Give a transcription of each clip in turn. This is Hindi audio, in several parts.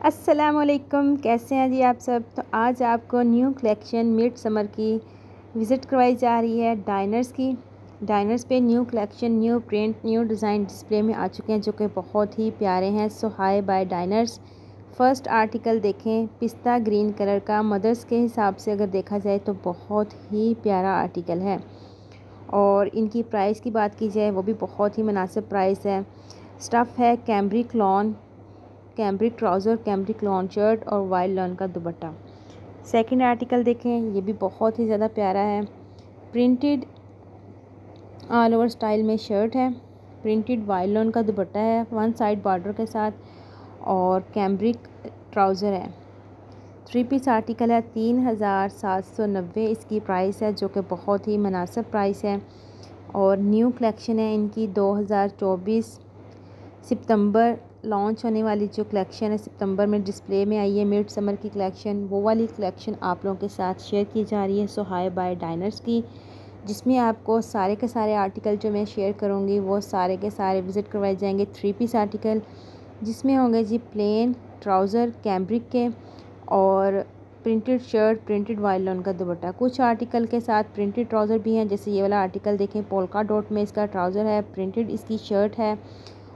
अस्सलामुअलैकुम, कैसे हैं जी आप सब। तो आज आपको न्यू कलेक्शन मिड समर की विज़िट करवाई जा रही है डाइनर्स की। डाइनर्स पे new collection, new print, new design display में आ चुके हैं जो कि बहुत ही प्यारे हैं। So hi by Diners. First article देखें, पिस्ता ग्रीन कलर का, मदर्स के हिसाब से अगर देखा जाए तो बहुत ही प्यारा आर्टिकल है। और इनकी प्राइस की बात की जाए वो भी बहुत ही मुनासिब प्राइस है। स्टफ़ है cambric lawn, cambric trouser, cambric lawn shirt और वाइल्ड लॉन का दुपट्टा। सेकंड आर्टिकल देखें, ये भी बहुत ही ज़्यादा प्यारा है। प्रिंटेड ऑल ओवर स्टाइल में शर्ट है, प्रिंटेड वाइल्ड लॉन का दुपट्टा है वन साइड बॉर्डर के साथ और कैम्ब्रिक ट्राउज़र है। 3 पीस आर्टिकल है, 3790 इसकी प्राइस है जो कि बहुत ही मुनासिब प्राइस है। और न्यू कलेक्शन है इनकी 2024 सितंबर लॉन्च होने वाली जो कलेक्शन है, सितंबर में डिस्प्ले में आई है मिड समर की कलेक्शन, वो वाली कलेक्शन आप लोगों के साथ शेयर की जा रही है। सो हाय बाय डाइनर्स की, जिसमें आपको सारे के सारे आर्टिकल जो मैं शेयर करूँगी वो सारे के सारे विज़िट करवाए जाएंगे। 3 पीस आर्टिकल जिसमें होंगे जी प्लेन ट्राउज़र कैम्ब्रिक के और printed shirt, printed wild lawn का दुपट्टा। कुछ आर्टिकल के साथ प्रिंटेड ट्राउज़र भी हैं, जैसे ये वाला आर्टिकल देखें, पोल्का डॉट में इसका ट्राउज़र है, प्रिंटेड इसकी शर्ट है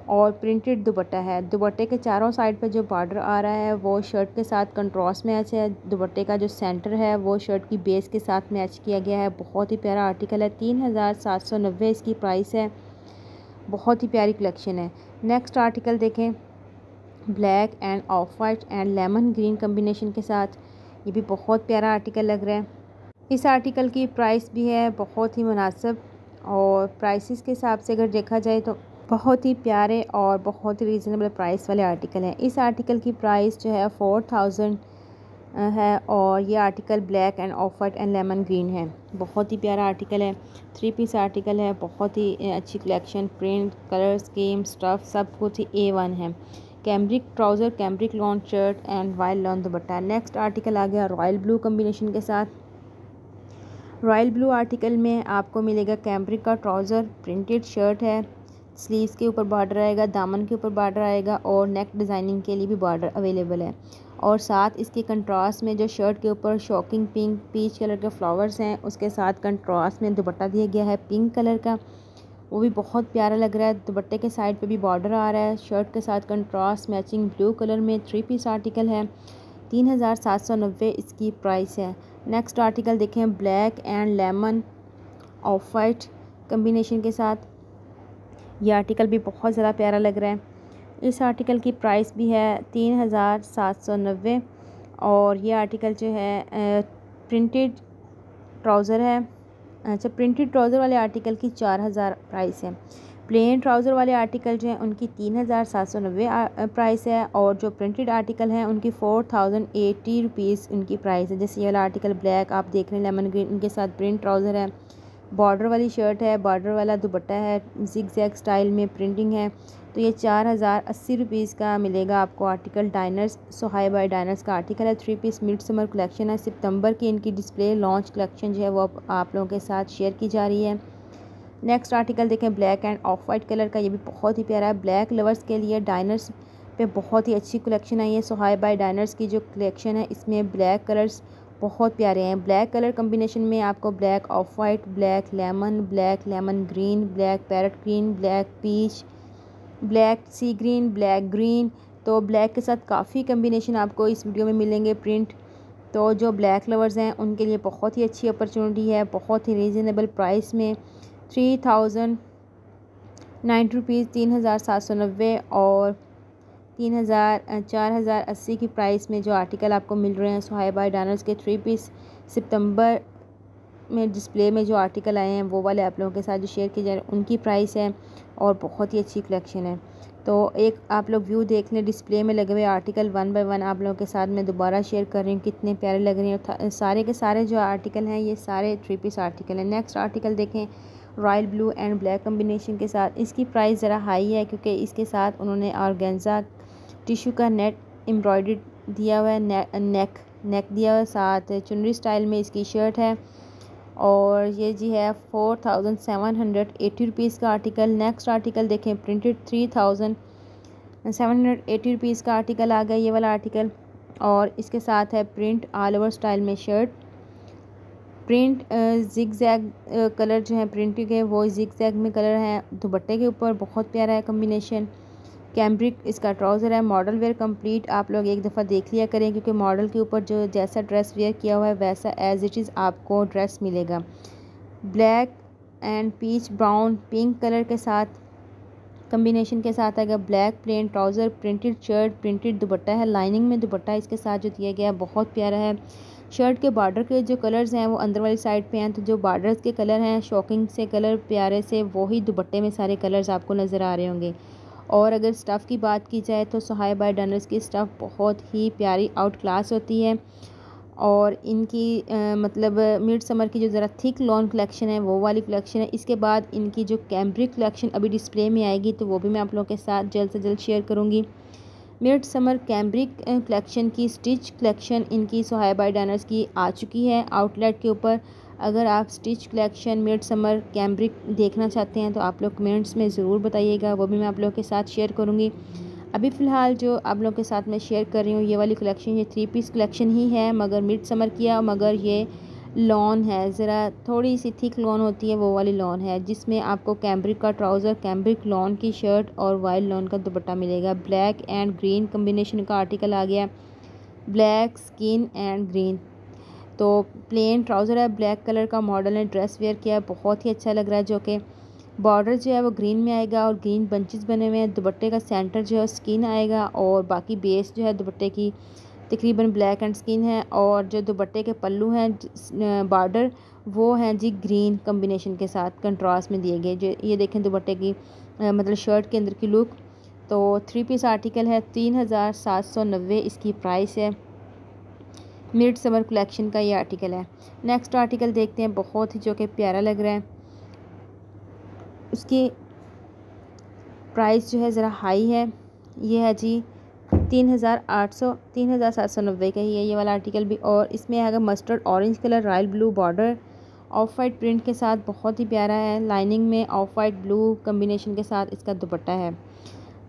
और प्रिंटेड दुपट्टा है। दुपट्टे के चारों साइड पर जो बॉर्डर आ रहा है वो शर्ट के साथ कंट्रास्ट मैच है। दुपट्टे का जो सेंटर है वो शर्ट की बेस के साथ मैच किया गया है। बहुत ही प्यारा आर्टिकल है, 3790 इसकी प्राइस है। बहुत ही प्यारी कलेक्शन है। नेक्स्ट आर्टिकल देखें, black end of white and lemon green combination के साथ, ये भी बहुत प्यारा आर्टिकल लग रहा है। इस आर्टिकल की प्राइस भी है बहुत ही मुनासिब और प्राइसेस के हिसाब से अगर देखा जाए तो बहुत ही प्यारे और बहुत ही रीज़नेबल प्राइस वाले आर्टिकल हैं। इस आर्टिकल की प्राइस जो है 4000 है और ये article black end of white and lemon green है। बहुत ही प्यारा आर्टिकल है, 3 पीस आर्टिकल है, बहुत ही अच्छी collection, print, colour scheme, stuff सब कुछ ही A1 है। Cambric trouser, cambric lawn shirt and wild lawn dupatta. Next article आ गया रॉयल ब्लू कम्बिनेशन के साथ। रॉयल ब्लू आर्टिकल में आपको मिलेगा कैम्ब्रिक का ट्राउज़र, प्रिंटेड शर्ट है, स्लीव्स के ऊपर बॉर्डर आएगा, दामन के ऊपर बॉर्डर आएगा और नेक डिज़ाइनिंग के लिए भी बॉर्डर अवेलेबल है। और साथ इसके कंट्रास्ट में जो शर्ट के ऊपर शॉकिंग पिंक पीच कलर के फ्लावर्स हैं, उसके साथ कंट्रास्ट में दुपट्टा दिया गया है पिंक कलर का, वो भी बहुत प्यारा लग रहा है। दुपट्टे के साइड पे भी बॉर्डर आ रहा है, शर्ट के साथ कंट्रास्ट मैचिंग ब्लू कलर में 3 पीस आर्टिकल है, 3790 इसकी प्राइस है। नेक्स्ट आर्टिकल देखें, black and lemon of white combination के साथ, ये आर्टिकल भी बहुत ज़्यादा प्यारा लग रहा है। इस आर्टिकल की प्राइस भी है 3790 और ये आर्टिकल जो है प्रिंटेड ट्राउज़र है। अच्छा, प्रिंटेड ट्राउज़र वाले आर्टिकल की 4000 प्राइस है। प्लेन ट्राउज़र वाले आर्टिकल जो हैं उनकी 3790 प्राइस है और जो प्रिंटेड आर्टिकल हैं उनकी 4080 रुपीज़ उनकी प्राइस है। जैसे ये वाला आर्टिकल ब्लैक आप देख रहे हैं, लेमन ग्रीन, उनके साथ प्रिंट ट्राउज़र है, बॉर्डर वाली शर्ट है, बॉर्डर वाला दुपट्टा है, जिग जैग स्टाइल में प्रिंटिंग है। तो ये 4080 रुपीज़ का मिलेगा आपको article diners. So hi by diners का आर्टिकल है, 3 पीस मिड समर कलेक्शन है। सितंबर की इनकी डिस्प्ले लॉन्च कलेक्शन जो है वो आप लोगों के साथ शेयर की जा रही है। नेक्स्ट आर्टिकल देखें, black end of white colour का, ये भी बहुत ही प्यारा है। ब्लैक लवर्स के लिए डाइनर्स पे बहुत ही अच्छी कलेक्शन आई है। सो हाय बाय डाइनर्स की जो कलेक्शन है इसमें ब्लैक कलर्स बहुत प्यारे हैं। ब्लैक कलर कम्बिनेशन में आपको black off white, black lemon green, black parrot green, black peach, black sea green, black green, तो ब्लैक के साथ काफ़ी कम्बिनेशन आपको इस वीडियो में मिलेंगे प्रिंट। तो जो ब्लैक लवर्स हैं उनके लिए बहुत ही अच्छी अपॉर्चुनिटी है, बहुत ही रीज़नेबल प्राइस में 3090 रुपीज़, 3790 और 4080 की प्राइस में जो आर्टिकल आपको मिल रहे हैं। सो हाय बाय डाइनर्स के 3 पीस सितंबर में डिस्प्ले में जो आर्टिकल आए हैं वो वाले आप लोगों के साथ जो शेयर किए जा रहे हैं उनकी प्राइस है और बहुत ही अच्छी कलेक्शन है। तो एक आप लोग व्यू देख लें, डिस्प्ले में लगे हुए आर्टिकल 1 बाय 1 आप लोगों के साथ मैं दोबारा शेयर कर रही हूँ, कितने प्यारे लग रहे हैं। सारे के सारे जो आर्टिकल हैं ये सारे 3 पीस आर्टिकल हैं। नेक्स्ट आर्टिकल देखें, royal blue and black combination के साथ, इसकी प्राइस ज़रा हाई है क्योंकि इसके साथ उन्होंने ऑर्गेन्जा टिश्यू का नेट एम्ब्रॉयडर्ड दिया हुआ है, नेक दिया हुआ है, साथ चुनरी स्टाइल में इसकी शर्ट है और ये जी है 4780 रुपीज़ का आर्टिकल। नेक्स्ट आर्टिकल देखें, प्रिंटेड 3000 780 रुपीज़ का आर्टिकल आ गया ये वाला आर्टिकल। और इसके साथ है प्रिंट ऑल ओवर स्टाइल में shirt. Print zigzag colour जो है प्रिंटिंग है वो जिग जैग में कलर है दुपट्टे के ऊपर, बहुत प्यारा है कम्बिनेशन। कैम्ब्रिक इसका ट्राउज़र है। मॉडल वेयर कंप्लीट आप लोग एक दफ़ा देख लिया करें, क्योंकि मॉडल के ऊपर जो जैसा ड्रेस वेयर किया हुआ है वैसा एज इट इज़ आपको ड्रेस मिलेगा। Black and peach brown pink colour के साथ कम्बिनेशन के साथ आएगा। Black plain trouser, printed shirt, printed dupatta है, लाइनिंग में दुपट्टा इसके साथ जो दिया गया है बहुत प्यारा है। शर्ट के बॉर्डर के जो कलर्स हैं वो अंदर वाली साइड पे हैं, तो जो बॉर्डर्स के कलर हैं शॉकिंग से कलर प्यारे से वही दुपट्टे में सारे कलर्स आपको नज़र आ रहे होंगे। और अगर स्टफ़ की बात की जाए तो सोहाय बाय डाइनर्स की स्टफ़ बहुत ही प्यारी आउट क्लास होती है। और इनकी मतलब मिड समर की जो ज़रा थिक लॉन कलेक्शन है वो वाली कलेक्शन है। इसके बाद इनकी जो कैम्ब्रिक कलेक्शन अभी डिस्प्ले में आएगी तो वो भी मैं आप लोगों के साथ जल्द से जल्द शेयर करूँगी। मिड समर कैम्ब्रिक कलेक्शन की स्टिच कलेक्शन इनकी सोहाय बाय डाइनर्स की आ चुकी है आउटलेट के ऊपर। अगर आप stitch collection mid summer cambric देखना चाहते हैं तो आप लोग कमेंट्स में ज़रूर बताइएगा, वो भी मैं आप लोगों के साथ शेयर करूँगी। अभी फ़िलहाल जो आप लोगों के साथ मैं शेयर कर रही हूँ ये वाली कलेक्शन ये 3 पीस कलेक्शन ही है, मगर मिड समर किया, मगर ये लॉन है, ज़रा थोड़ी सी थिक लॉन होती है वो वाली लॉन है, जिसमें आपको कैम्ब्रिक का ट्राउज़र, कैम्ब्रिक लॉन की शर्ट और वाइट लॉन का दुपट्टा मिलेगा। ब्लैक एंड ग्रीन कम्बिनेशन का आर्टिकल आ गया, ब्लैक स्किन एंड ग्रीन। तो प्लेन ट्राउज़र है, ब्लैक कलर का मॉडल ने ड्रेस वेयर किया है, बहुत ही अच्छा लग रहा है। जो कि बॉर्डर जो है वो ग्रीन में आएगा और ग्रीन बंचेस बने हुए हैं। दुपट्टे का सेंटर जो है स्किन आएगा और बाकी बेस जो है दुपट्टे की तकरीबन ब्लैक एंड स्किन है। और जो दुपट्टे के पल्लू हैं बॉर्डर वो हैं जी ग्रीन कम्बिनेशन के साथ कंट्रास्ट में दिए गए। जो ये देखें दुपट्टे की मतलब शर्ट के अंदर की लुक। तो 3 पीस आर्टिकल है, 3790 इसकी प्राइस है। मिड समर कलेक्शन का ये आर्टिकल है। नेक्स्ट आर्टिकल देखते हैं, बहुत ही जो कि प्यारा लग रहा है। उसकी प्राइस जो है ज़रा हाई है, ये है जी 3790 का ही है ये वाला आर्टिकल भी। और इसमें अगर mustard orange colour, royal blue border, of white print के साथ बहुत ही प्यारा है। लाइनिंग में ऑफ वाइट ब्लू कम्बिनेशन के साथ इसका दुपट्टा है।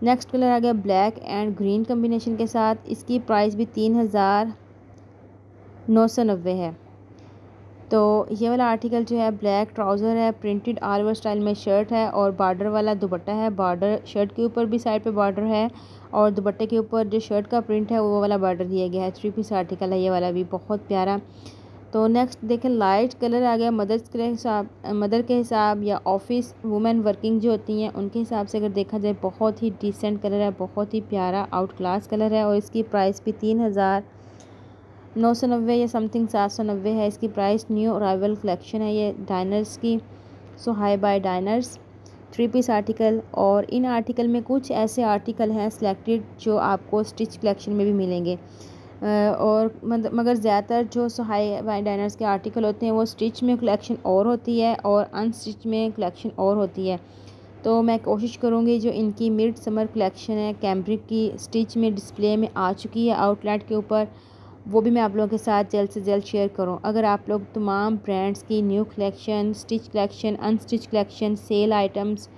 नेक्स्ट कलर आ गया ब्लैक एंड ग्रीन कम्बिनेशन के साथ, इसकी प्राइस भी 3990 है। तो ये वाला आर्टिकल जो है ब्लैक ट्राउज़र है, प्रिंटेड ऑल ओवर स्टाइल में शर्ट है और बॉर्डर वाला दुपट्टा है। बॉर्डर शर्ट के ऊपर भी साइड पे बॉर्डर है और दुपट्टे के ऊपर जो शर्ट का प्रिंट है वो वाला बॉर्डर दिया गया है। 3 पीस आर्टिकल है ये वाला भी, बहुत प्यारा। तो नेक्स्ट देखें, लाइट कलर आ गया मदर के हिसाब या ऑफिस वुमेन वर्किंग जो होती हैं उनके हिसाब से अगर देखा जाए बहुत ही डिसेंट कलर है, बहुत ही प्यारा आउट क्लास कलर है। और इसकी प्राइस भी 3990 या समथिंग 790 है इसकी प्राइस। न्यू अराइवल कलेक्शन है ये डाइनर्स की, सोहाय बाय डाइनर्स। 3 piece article. और इन आर्टिकल में कुछ ऐसे आर्टिकल हैं सिलेक्टेड जो आपको स्टिच कलेक्शन में भी मिलेंगे। और मगर ज़्यादातर जो सोहाय बाय डाइनर्स के आर्टिकल होते हैं वो स्टिच में कलेक्शन और होती है और अनस्टिच में कलेक्शन और होती है। तो मैं कोशिश करूँगी जो इनकी मिड समर कलेक्शन है कैम्ब्रिक की स्टिच में डिस्प्ले में आ चुकी है आउटलेट के ऊपर, वो भी मैं आप लोगों के साथ जल्द से जल्द शेयर करूँ। अगर आप लोग तमाम ब्रांड्स की new collection, stitch collection, unstitch collection, sale items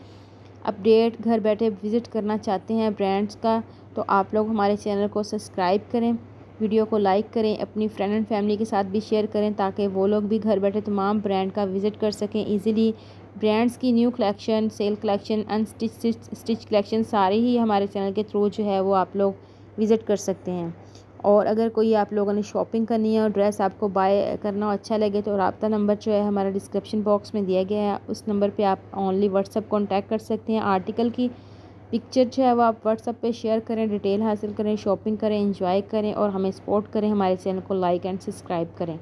update घर बैठे विज़िट करना चाहते हैं ब्रांड्स का, तो आप लोग हमारे चैनल को सब्सक्राइब करें, वीडियो को लाइक करें, अपनी फ्रेंड एंड फैमिली के साथ भी शेयर करें ताकि वो लोग भी घर बैठे तमाम ब्रांड का विज़िट कर सकें ईज़िली। ब्रांड्स की new collection, sale collection, stitch collection सारे ही हमारे चैनल के थ्रू जो है वो आप लोग विज़िट कर सकते हैं। और अगर कोई आप लोगों ने शॉपिंग करनी है और ड्रेस आपको बाय करना अच्छा लगे तो रब्ता नंबर जो है हमारा डिस्क्रिप्शन बॉक्स में दिया गया है, उस नंबर पे आप ओनली व्हाट्सअप कॉन्टैक्ट कर सकते हैं। आर्टिकल की पिक्चर जो है वो आप व्हाट्सअप पे शेयर करें, डिटेल हासिल करें, शॉपिंग करें, एंजॉय करें और हमें सपोर्ट करें, हमारे चैनल को लाइक एंड सब्सक्राइब करें।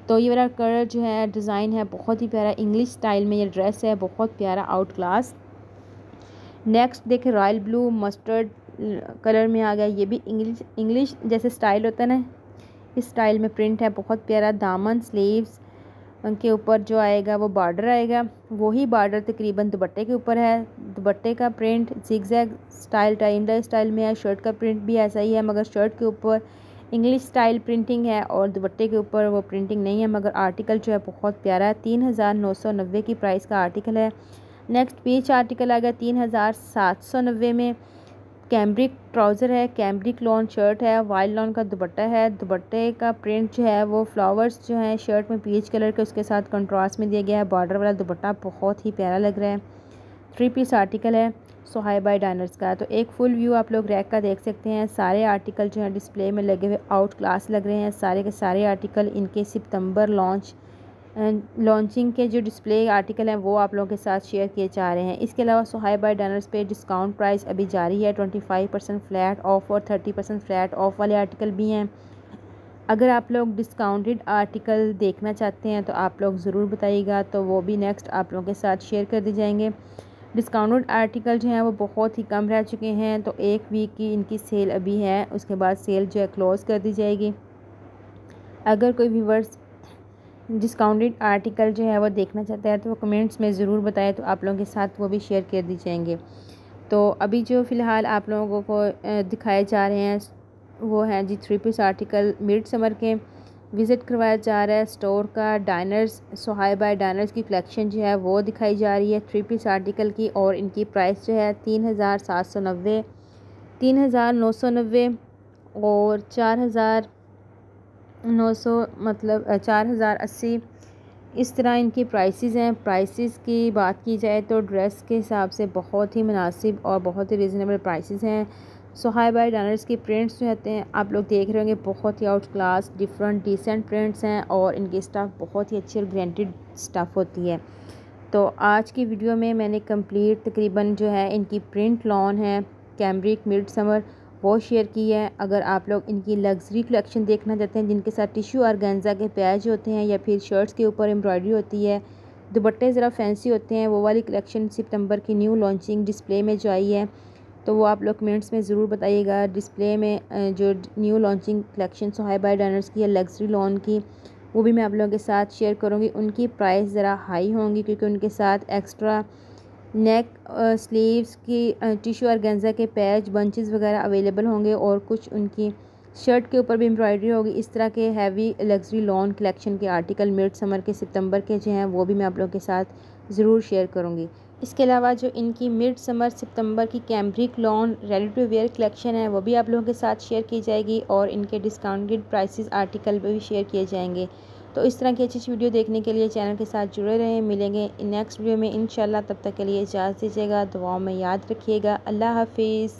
तो ये वाला कलर जो है डिज़ाइन है बहुत ही प्यारा, इंग्लिश स्टाइल में ये ड्रेस है, बहुत प्यारा आउट क्लास। नेक्स्ट देखें, रॉयल ब्लू मस्टर्ड कलर में आ गया, ये भी इंग्लिश जैसे स्टाइल होता है ना, इस स्टाइल में प्रिंट है, बहुत प्यारा। दामन स्लीव्स के ऊपर जो आएगा वो बॉर्डर आएगा, वही बॉर्डर तकरीबन दुपट्टे के ऊपर है। दुपट्टे का प्रिंट जिगजैग स्टाइल टाइंडा स्टाइल में है, शर्ट का प्रिंट भी ऐसा ही है मगर शर्ट के ऊपर इंग्लिश स्टाइल प्रिंटिंग है और दुपट्टे के ऊपर वो प्रिंटिंग नहीं है, मगर आर्टिकल जो है बहुत प्यारा है। 3990 की प्राइस का आर्टिकल है। नेक्स्ट पीच आर्टिकल आ गया 3790 में। कैम्ब्रिक ट्राउज़र है, कैम्ब्रिक लॉन शर्ट है, वाइल्ड लॉन का दुपट्टा है। दुपट्टे का प्रिंट जो है वो फ्लावर्स जो है शर्ट में पीच कलर के उसके साथ कंट्रास्ट में दिया गया है। बॉर्डर वाला दुपट्टा बहुत ही प्यारा लग रहा है। 3 पीस आर्टिकल है सोहाई बाय डाइनर्स का। तो एक फुल व्यू आप लोग रैक का देख सकते हैं। सारे आर्टिकल जो है डिस्प्ले में लगे हुए आउट क्लास लग रहे हैं। सारे के सारे आर्टिकल इनके सितंबर लॉन्चिंग के जो डिस्प्ले आर्टिकल हैं वो आप लोगों के साथ शेयर किए जा रहे हैं। इसके अलावा सोहाई बाय डाइनर्स पे डिस्काउंट प्राइस अभी जारी है। 25% फ्लैट ऑफ और 30% फ्लैट ऑफ वाले आर्टिकल भी हैं। अगर आप लोग डिस्काउंटेड आर्टिकल देखना चाहते हैं तो आप लोग ज़रूर बताइएगा, तो वो भी नेक्स्ट आप लोगों के साथ शेयर कर दी जाएंगे। डिस्काउंटेड आर्टिकल जो हैं वो बहुत ही कम रह चुके हैं, तो 1 वीक की इनकी सेल अभी है, उसके बाद सेल जो है क्लोज़ कर दी जाएगी। अगर कोई व्यूवर्स डिस्काउंटेड आर्टिकल जो है वो देखना चाहता है तो वो कमेंट्स में ज़रूर बताएं, तो आप लोगों के साथ वो भी शेयर कर दी जाएंगे। तो अभी जो फ़िलहाल आप लोगों को दिखाए जा रहे हैं वो हैं जी 3 पीस आर्टिकल मिड समर के। विज़िट करवाया जा रहा है स्टोर का। डाइनर्स सोहाई बाय डाइनर्स की कलेक्शन जो है वो दिखाई जा रही है 3 पीस आर्टिकल की, और इनकी प्राइस जो है 3790, 3990 और 4900, मतलब 4080, इस तरह इनकी प्राइसेस हैं। प्राइसेस की बात की जाए तो ड्रेस के हिसाब से बहुत ही मुनासिब और बहुत ही रिजनेबल प्राइसेस हैं। सोहाई बाय डाइनर्स की प्रिंट्स जो होते हैं आप लोग देख रहे होंगे बहुत ही outclass different decent prints हैं, और इनकी स्टफ़ बहुत ही अच्छी और ग्रेंटेड स्टफ़ होती है। तो आज की वीडियो में मैंने कंप्लीट तकरीबन जो है इनकी प्रिंट लॉन है कैम्ब्रिक मिड समर वो शेयर की है। अगर आप लोग इनकी लग्जरी कलेक्शन देखना चाहते हैं जिनके साथ टिश्यू ऑर्गेन्जा के पैच होते हैं या फिर शर्ट्स के ऊपर एम्ब्रॉयडरी होती है, दुपट्टे ज़रा फैंसी होते हैं, वो वाली कलेक्शन सितंबर की न्यू लॉन्चिंग डिस्प्ले में जो आई है, तो वो आप लोग कमेंट्स में ज़रूर बताइएगा। डिस्प्ले में जो new launching collection so hi by Diners की है लग्जरी लॉन की, वो भी मैं आप लोगों के साथ शेयर करूँगी। उनकी प्राइस ज़रा हाई होंगी क्योंकि उनके साथ एक्स्ट्रा नेक स्लीव्स की टिश्यू ऑर्गेन्जा के पैच बंचेस वगैरह अवेलेबल होंगे, और कुछ उनकी शर्ट के ऊपर भी एम्ब्रॉयडरी होगी। इस तरह के हैवी लग्जरी लॉन कलेक्शन के आर्टिकल मिड समर के सितंबर के जो हैं वो भी मैं आप लोगों के साथ ज़रूर शेयर करूँगी। इसके अलावा जो इनकी मिड समर सितंबर की cambric lawn ready to wear collection है वो भी आप लोगों के साथ शेयर की जाएगी, और इनके डिस्काउंटेड प्राइसेस आर्टिकल भी शेयर किए जाएंगे। तो इस तरह की अच्छी अच्छी वीडियो देखने के लिए चैनल के साथ जुड़े रहें। मिलेंगे नेक्स्ट वीडियो में इंशाल्लाह, तब तक के लिए इजाज़त दीजिएगा। दुआओं में याद रखिएगा। अल्लाह हाफिज़।